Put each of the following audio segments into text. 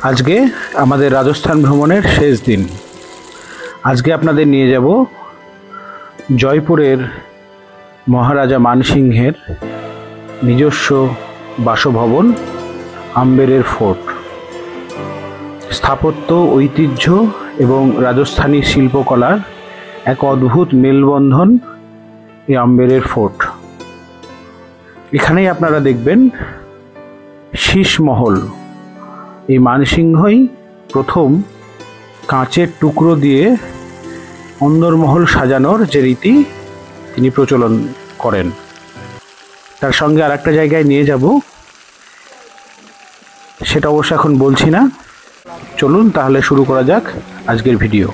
আজকে আমাদের রাজস্থান ভ্রমণের শেষ দিন। আজকে আপনাদের নিয়ে যাব জয়পুরের মহারাজা মানসিংহের নিজস্ব বাসভবন আম্বেরের ফোর্ট। স্থাপত্য ঐতিহ্য এবং রাজস্থানী শিল্পকলার এক অদ্ভুত মেলবন্ধন এই আম্বেরের ফোর্ট। এখানেই আপনারা দেখবেন শীষমহল। এই মানসিংহই প্রথম কাঁচের টুকরো দিয়ে অন্দরমহল সাজানোর যে রীতি তিনি প্রচলন করেন। তার সঙ্গে আর একটা জায়গায় নিয়ে যাব, সেটা অবশ্য এখন বলছি না। চলুন তাহলে শুরু করা যাক আজকের ভিডিও।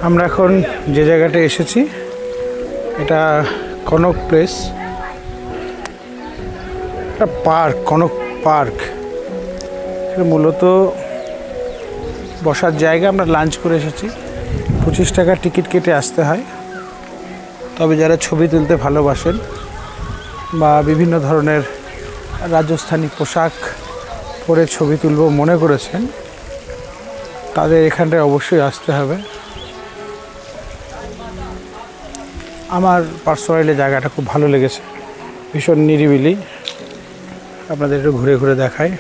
আমরা এখন যে জায়গাটা এসেছি এটা কনক প্লেস, একটা পার্ক, কনক পার্ক। এটা মূলত বসার জায়গা। আমরা লাঞ্চ করে এসেছি। 25 টাকা টিকিট কেটে আসতে হয়। তবে যারা ছবি তুলতে ভালোবাসেন বা বিভিন্ন ধরনের রাজস্থানী পোশাক পরে ছবি তুলব মনে করেছেন, তাদের এখানটায় অবশ্যই আসতে হবে। আমার পার্সোনালি জায়গাটা খুব ভালো লেগেছে, ভীষণ নিরিবিলি। আপনাদের একটু ঘুরে ঘুরে দেখাই।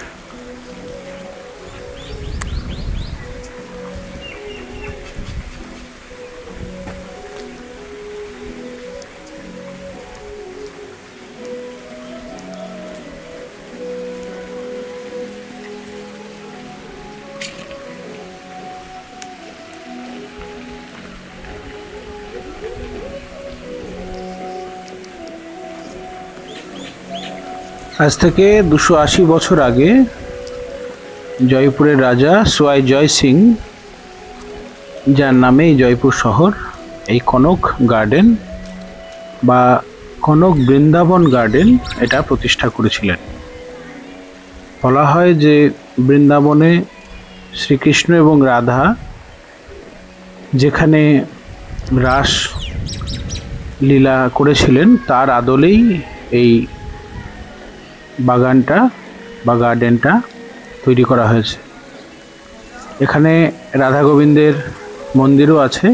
আজ থেকে 280 বছর আগে জয়পুরের রাজা সোয়াই জয় সিং, যার নামে এই জয়পুর শহর, এই কনক গার্ডেন বা কনক বৃন্দাবন গার্ডেন এটা প্রতিষ্ঠা করেছিলেন। বলা হয় যে বৃন্দাবনে শ্রীকৃষ্ণ এবং রাধা যেখানে রাস লীলা করেছিলেন তার আদলেই এই বাগানটা বা গার্ডেনটা তৈরি করা হয়েছে। এখানে রাধা গোবিন্দের মন্দিরও আছে,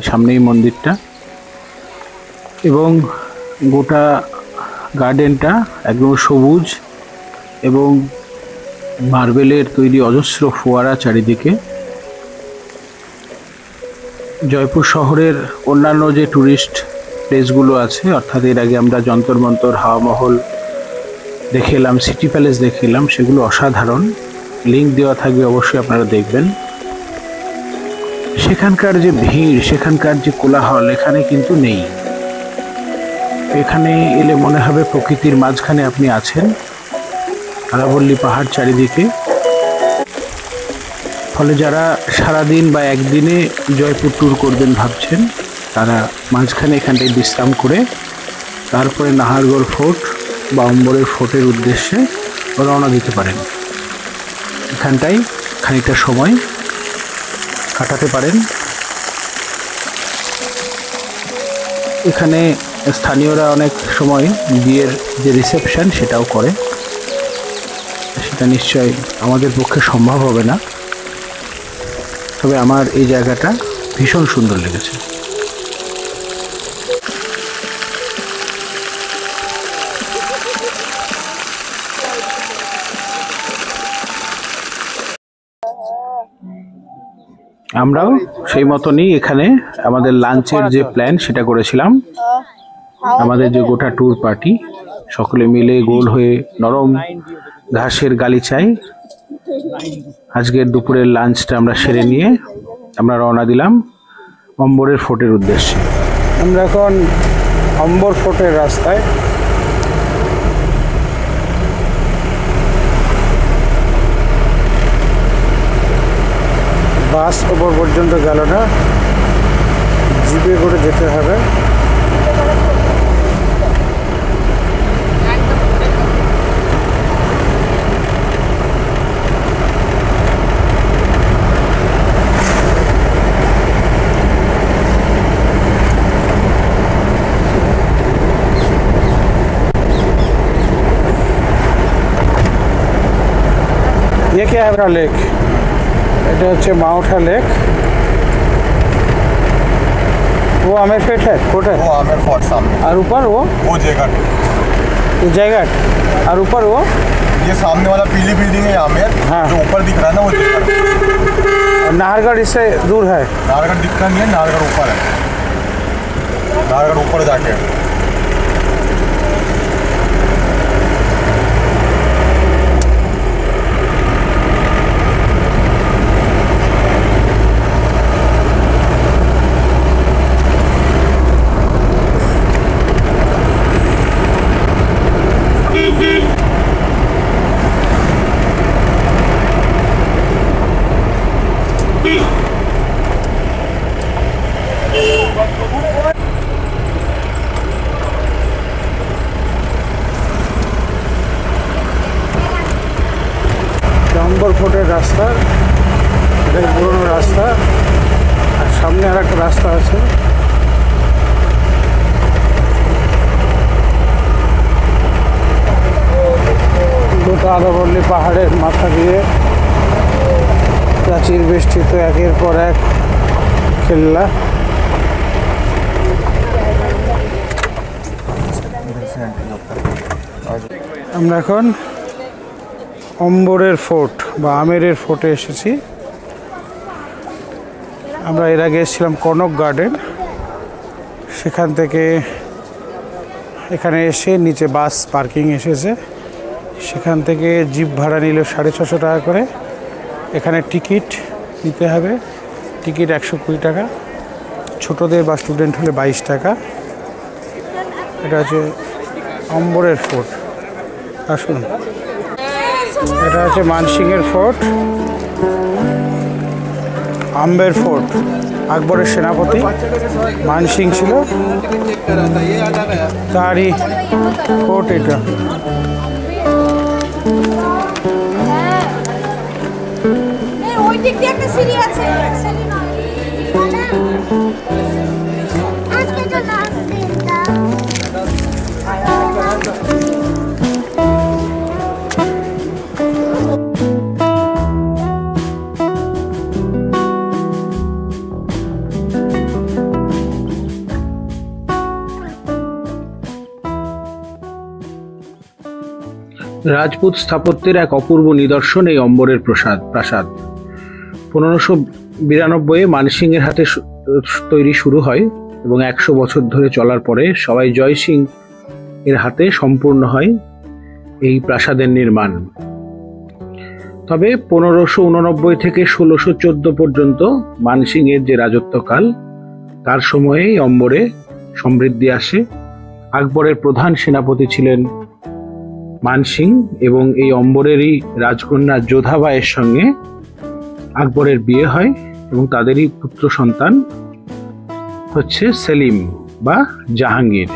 সামনেই মন্দিরটা। এবং গোটা গার্ডেনটা একদম সবুজ এবং মার্বেলের তৈরি অজস্র ফোয়ারা চারিদিকে। জয়পুর শহরের অন্যান্য যে ট্যুরিস্ট প্লেসগুলো আছে, অর্থাৎ এর আগে আমরা যন্তর মন্তর, হাওয়া মহল দেখে এলাম, সিটি প্যালেস দেখে এলাম, সেগুলো অসাধারণ। লিঙ্ক দেওয়া থাকবে, অবশ্যই আপনারা দেখবেন। সেখানকার যে ভিড়, সেখানকার যে কোলাহল এখানে কিন্তু নেই। এখানে এলে মনে হবে প্রকৃতির মাঝখানে আপনি আছেন, আরাবল্লী পাহাড় চারিদিকে। ফলে যারা সারাদিন বা একদিনে জয়পুর ট্যুর করবেন ভাবছেন, তারা মাঝখানে এখানটায় বিশ্রাম করে তারপরে নাহারগড় ফোর্ট বা আম্বেরের ফোর্টের উদ্দেশ্যে রওনা দিতে পারেন। এখানটায় খানিকটা সময় কাটাতে পারেন। এখানে স্থানীয়রা অনেক সময় বিয়ের যে রিসেপশন সেটাও করে। সেটা নিশ্চয়ই আমাদের পক্ষে সম্ভব হবে না, তবে আমার এই জায়গাটা ভীষণ সুন্দর লেগেছে। আমরাও সেই মতনই এখানে আমাদের লাঞ্চের যে প্ল্যান সেটা করেছিলাম। আমাদের যে গোটা ট্যুর পার্টি সকলে মিলে গোল হয়ে নরম ঘাসের গালিচায় আজকের দুপুরের লাঞ্চটা আমরা সেরে নিয়ে আমরা রওনা দিলাম আম্বেরের ফোর্টের উদ্দেশ্যে। আমরা এখন আম্বের ফোর্টের রাস্তায়। বাস ওপর পর্যন্ত গেল না, জিপে করে যেতে হবে। ये क्या है बड़ा लेक? এটা হচ্ছে মাউঠা লেক। वो आमेर फोर्ट है, फोर्ट है वो आमेर फोर्ट सामने। और ऊपर वो जयगढ़, ये जयगढ़, और ऊपर वो ये सामने वाला पीली बिल्डिंग है आमेर। हाँ। जो ऊपर दिख रहा है ना वो जयगढ़। और नाहरगढ़ इससे दूर है। नाहरगढ़ दिखता नहीं है, नाहरगढ़ ऊपर है, नाहरगढ़ ऊपर जाके है। अम्बर फोर्टर रास्ता, এটা পুরনো রাস্তা, আর সামনে আর একটা রাস্তা আছে। গোটা আরবল্লী পাহাড়ের মাথা দিয়ে প্রাচীর বেষ্টিত একের পর এক কেল্লা। আমরা এখন অম্বরের ফোর্ট বা আমেরের ফোর্টে এসেছি। আমরা এর আগে এসেছিলাম কনক গার্ডেন, সেখান থেকে এখানে এসে নিচে বাস পার্কিং এসেছে, সেখান থেকে জিপ ভাড়া নিল 650 টাকা করে। এখানে টিকিট নিতে হবে, টিকিট 120 টাকা, ছোটদের বা স্টুডেন্ট হলে 22 টাকা। এটা হচ্ছে অম্বরের ফোর্ট। আসুন, এটা হচ্ছে মানসিংহের ফোর্ট, আম্বের ফোর্ট। আকবরের সেনাপতি মানসিং ছিল, তারই ফোর্ট এটা। ওই দিক দিয়ে একটা সিঁড়ি আছে। আজকে তো লাস্ট দিনটা। রাজপুত স্থাপত্যের এক অপূর্ব নিদর্শন এই অম্বরের প্রাসাদ। 1592 মানসিংহের হাতে তৈরি শুরু হয় এবং 100 বছর ধরে চলার পরে সবাই জয় সিং এর হাতে সম্পূর্ণ হয় এই প্রাসাদের নির্মাণ। তবে 1589 থেকে 1614 পর্যন্ত মানসিংহের যে রাজত্বকাল, তার সময়ে অম্বরে সমৃদ্ধি আসে। আকবরের প্রধান সেনাপতি ছিলেন মানসিং এবং এই অম্বরেরই রাজকন্যা যোধাবাইয়ের সঙ্গে আকবরের বিয়ে হয় এবং তাদেরই পুত্র সন্তান হচ্ছে সেলিম বা জাহাঙ্গীর।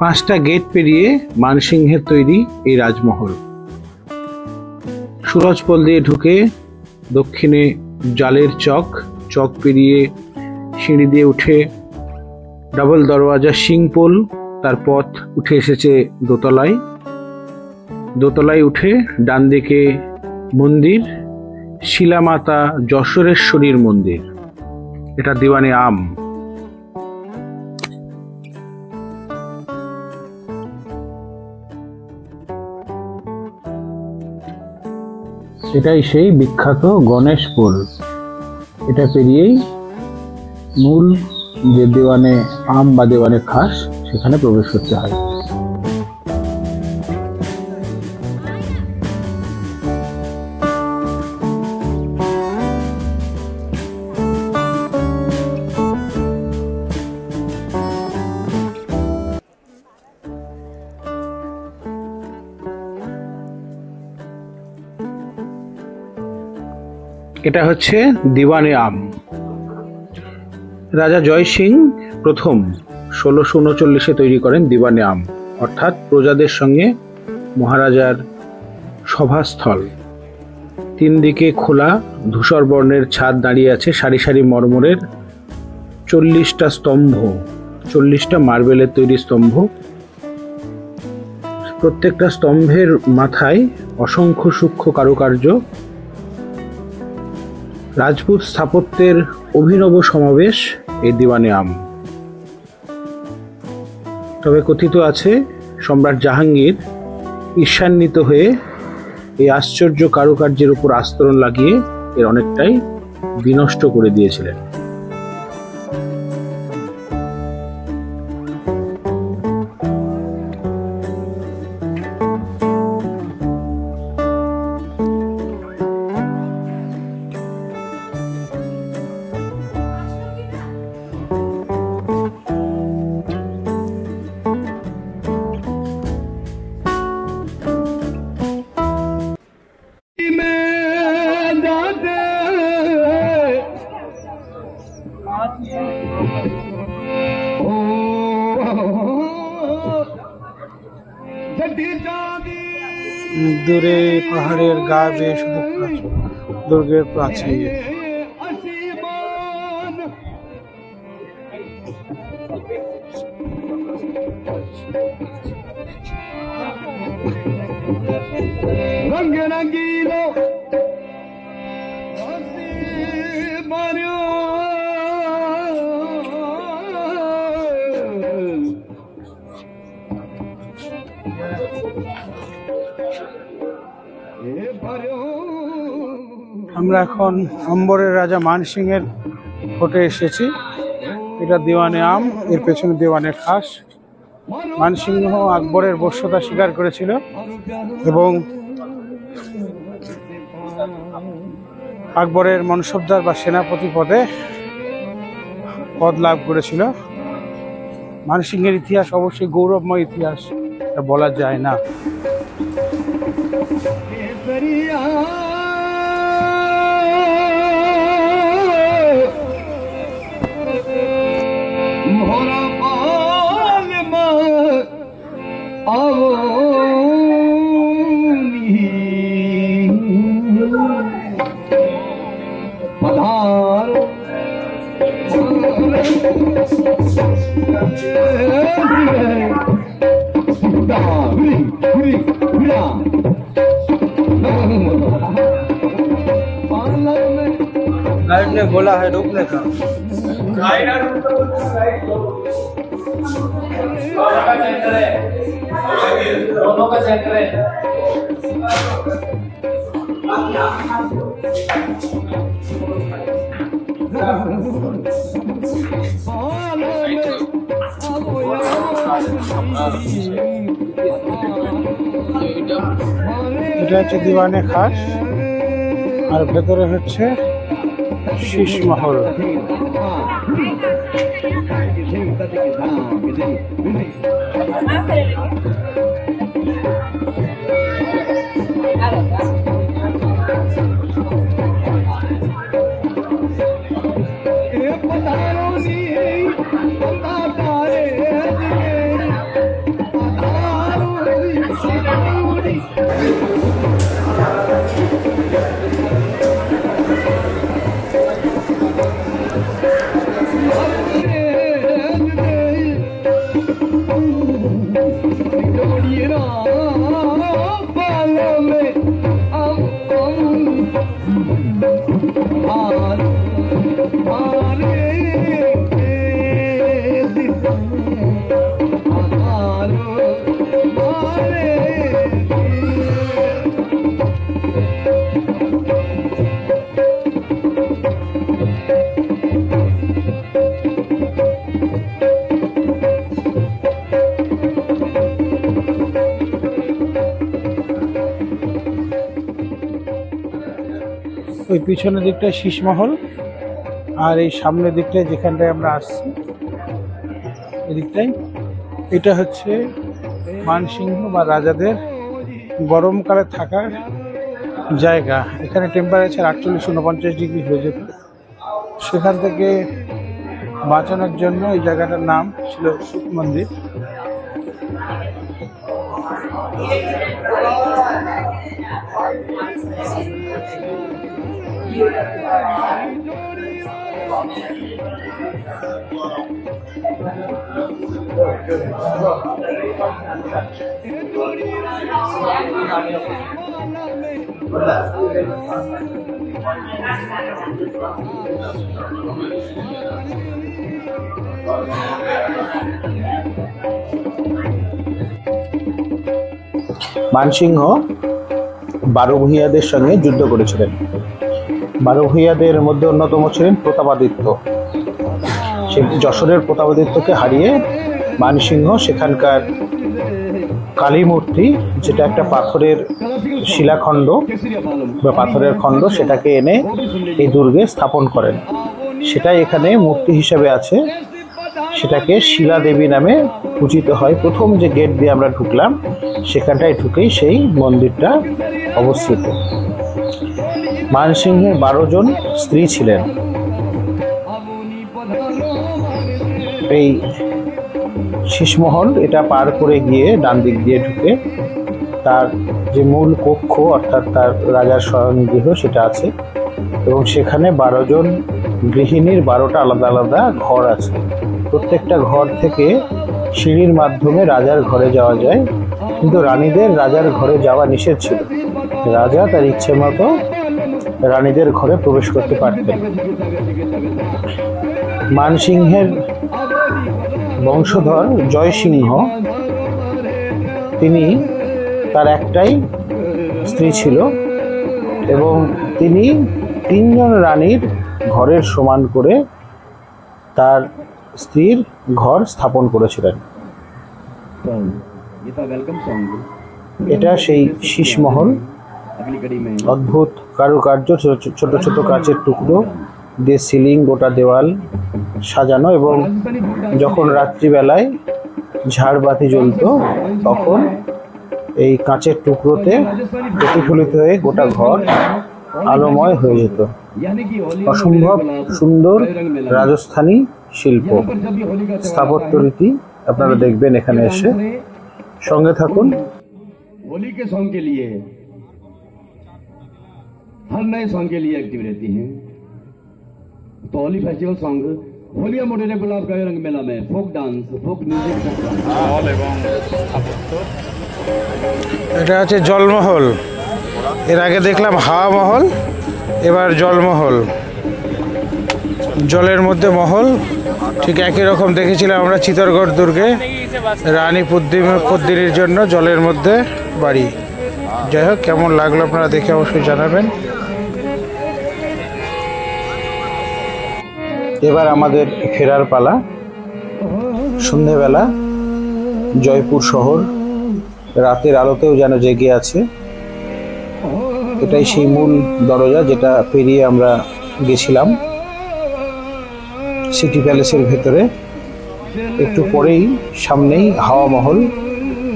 5টা গেট পেরিয়ে মানসিংহের তৈরি এই রাজমহল। সুরজপোল দিয়ে ঢুকে দক্ষিণে জালের চক পেরিয়ে সিঁড়ি দিয়ে উঠে ডাবল দরওয়াজা সিংপোল, তার পথ উঠে এসেছে দোতলায় উঠে ডান দিকে মন্দির শিলামাতা যশোরেশ্বরীর মন্দির, এটা দিওয়ানে আম। এটাই সেই বিখ্যাত গণেশপোল। এটা পেরিয়েই মূল যে দেওয়ানে আম বা দেওয়ানে খাস, সেখানে প্রবেশ করতে হয়। এটা হচ্ছে দিওয়ানে আম। রাজা জয় সিং প্রথম 1639 তৈরি করেন দিওয়ানে আম, অর্থাৎ প্রজাদের সঙ্গে মহারাজার সভাস্থল। 3 দিকে খোলা ধূসর বর্ণের ছাদ দাঁড়িয়ে আছে, সারি সারি মরমরের 40টা স্তম্ভ, 40টা মার্বেলের তৈরি স্তম্ভ। প্রত্যেকটা স্তম্ভের মাথায় অসংখ্য সূক্ষ্ম কারুকার্য, রাজপুত স্থাপত্যের অভিনব সমাবেশ এই দিওয়ানে আম। তবে কথিত আছে সম্রাট জাহাঙ্গীর ঈর্ষান্বিত হয়ে এই আশ্চর্য কারুকার্যের উপর আস্তরণ লাগিয়ে এর অনেকটাই বিনষ্ট করে দিয়েছিলেন। দূরে পাহাড়ের গা বেয়ে শুধু দুর্গের প্রাচীর। रंग रंगीलो আমরা এখন অম্বরের রাজা মানসিং এর কোর্টে এসেছি। এটা দিওয়ানে আম, এর পেছনে দিওয়ানে খাস। মানসিংহ আকবরের বশ্যতা স্বীকার করেছিল এবং আকবরের মনসবদার বা সেনাপতি পদে পদ লাভ করেছিল। মানসিংহের ইতিহাস অবশ্যই গৌরবময় ইতিহাস, এটা বলা যায় না। गाइड ने बोला है रुकने का। दोनों का सेंटर है। এটা হচ্ছে দিওয়ানে খাস, আর ভেতরে হচ্ছে শীষমহল। ওই পিছনের দিকটায় শীষমহল, আর এই সামনের দিকটায় যেখানটায় আমরা আসছি এদিকটাই, এটা হচ্ছে মানসিংহ বা রাজাদের গরমকালে থাকার জায়গা। এখানে টেম্পারেচার 48-49 ডিগ্রি হয়ে যেত। সেখান থেকে বাঁচানোর জন্য এই জায়গাটার নাম ছিল সুখ মন্দির। মানসিংহ বারোভূঁইয়াদের সঙ্গে যুদ্ধ করেছিলেন। বারোভূঁইয়াদের মধ্যে অন্যতম ছিলেন প্রতাপাদিত্য। সে যশোরের প্রতাপাদিত্যকে হারিয়ে মানসিংহ সেখানকার কালী মূর্তি, যেটা একটা পাথরের শিলাখণ্ড বা পাথরের খণ্ড, সেটাকে এনে এই দুর্গে স্থাপন করেন। সেটাই এখানে মূর্তি হিসেবে আছে। সেটাকে শিলা দেবী নামে পূজিত হয়। প্রথম যে গেট দিয়ে আমরা ঢুকলাম সেখানটায় ঢুকেই সেই মন্দিরটা অবস্থিত। মানসিংহের 12 জন স্ত্রী ছিলেন। এই শীষমহল এটা পার করে গিয়ে ডান দিক দিয়ে ঢুকে তার যে মূল কক্ষ অর্থাৎ তার রাজার শয়নগৃহ সেটা আছে, এবং সেখানে 12 জন গৃহিণীর 12টা আলাদা আলাদা ঘর আছে। প্রত্যেকটা ঘর থেকে সিঁড়ির মাধ্যমে রাজার ঘরে যাওয়া যায়, কিন্তু রানীদের রাজার ঘরে যাওয়া নিষেধ ছিল। রাজা তার ইচ্ছে মতো রানীদের ঘরে প্রবেশ করতে পারতেন। মানসিংহের বংশধর জয়সিংহ, তিনি তার একটাই স্ত্রী ছিল এবং তিনি 3 জন রানীর ঘরের সমান করে তার স্ত্রীর ঘর স্থাপন করেছিলেন। এটা সেই শীষমহল। অদ্ভুত কারুকার্য, ছোট ছোট কাচের টুকরো দিয়ে সিলিং, গোটা দেওয়াল সাজানো, এবং যখন রাত্রিবেলায় ঝাড়বাতি জ্বলত তখন এই কাঁচের টুকরোতে প্রতিফলিত হয়ে গোটা ঘর আলোময় হয়ে যেত। অসম্ভব সুন্দর রাজস্থানী শিল্প, স্থাপত্য রীতি আপনারা দেখবেন এখানে এসে। সঙ্গে থাকুন। होली के सॉन्ग के लिए हर नए सॉन्ग के लिए एक्टिव रहती हैं। तो होली फेस्टिवल सॉन्ग होलिया मोटेरे गुलाब का रंग मेला में फोक डांस, फोक म्यूजिक, এটা হচ্ছে জলমহল। এর আগে দেখলাম হাওয়া মহল, এবার জলমহল। জলের মধ্যে মহল, ঠিক একই রকম দেখেছিলাম আমরা চিত্তরগড় দুর্গে রানী পদ্মিনীর জন্য জলের মধ্যে বাড়ি। যাই হোক, কেমন লাগলো আপনারা দেখে অবশ্যই জানাবেন। এবার আমাদের ফেরার পালা। সন্ধেবেলা জয়পুর শহর রাতের আলোতেও যেন জেগে আছে। এটাই সেই মূল দরজা যেটা পেরিয়ে আমরা গেছিলাম সিটি প্যালেসের ভেতরে। একটু পরেই সামনেই হাওয়া মহল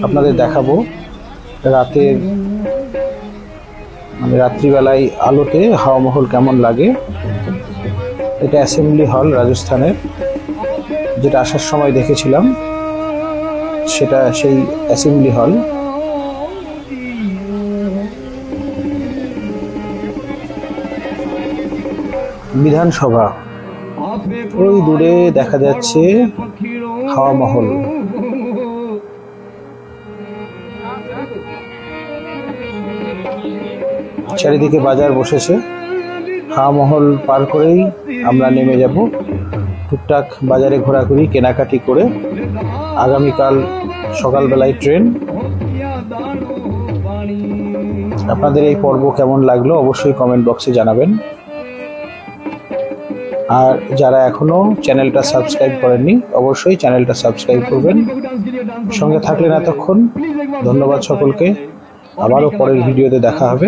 আপনাদের দেখাবো। রাতের রাত্রিবেলায় আলোতে হাওয়া মহল কেমন লাগে। এটা অ্যাসেম্বলি হল রাজস্থানের, যেটা আসার সময় দেখেছিলাম, সেটা সেই অ্যাসেম্বলি হল। বিধানসভা ওই দূরে দেখা যাচ্ছে হাওয়া মহল। চারিদিকে বাজার বসেছে। হাওয়া মহল পার করেই আমরা নেমে যাব। টুকটাক বাজারে ঘোরাঘুরি কেনাকাটি করে আগামীকাল সকালবেলায় ট্রেন। আপনাদের এই পর্ব কেমন লাগলো অবশ্যই কমেন্ট বক্সে জানাবেন। আর যারা এখনো চ্যানেলটা সাবস্ক্রাইব করেননি অবশ্যই চ্যানেলটা সাবস্ক্রাইব করবেন। সঙ্গে থাকলেন এতক্ষণ, ধন্যবাদ সকলকে। আবারও পরের ভিডিওতে দেখা হবে।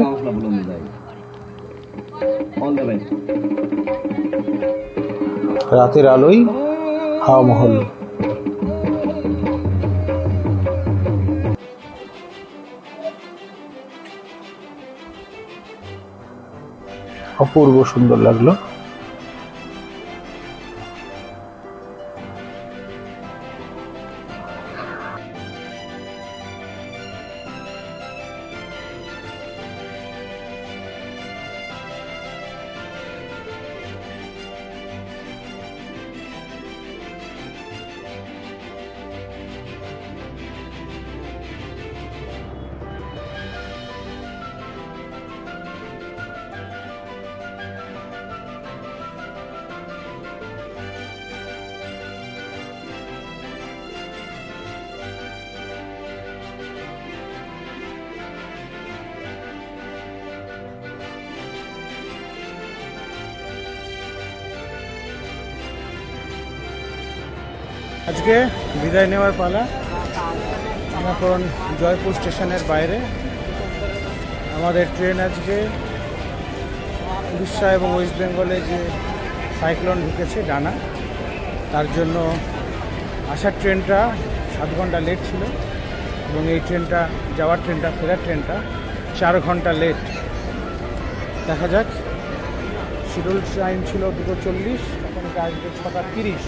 রাতের আলোয় হাওয়া মহল। অপূর্ব সুন্দর লাগলো। আজকে বিদায় নেওয়ার পালা। এখন জয়পুর স্টেশনের বাইরে। আমাদের ট্রেন আজকে উড়িষ্যা এবং ওয়েস্ট বেঙ্গলে যে সাইক্লোন ঢুকেছে ডানা, তার জন্য আসার ট্রেনটা 7 ঘন্টা লেট ছিল এবং এই ট্রেনটা যাওয়ার ট্রেনটা ফেরার ট্রেনটা 4 ঘন্টা লেট। দেখা যাক, শিডিউল টাইম ছিল 2:40, এখন এটা আসবে 6:30।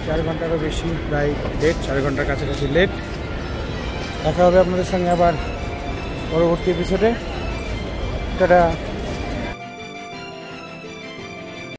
4 ঘন্টারও বেশি প্রায় লেট, 4 ঘন্টার কাছাকাছি লেট। দেখা হবে আপনাদের সঙ্গে আবার পরবর্তী এপিসোডে। টাটা।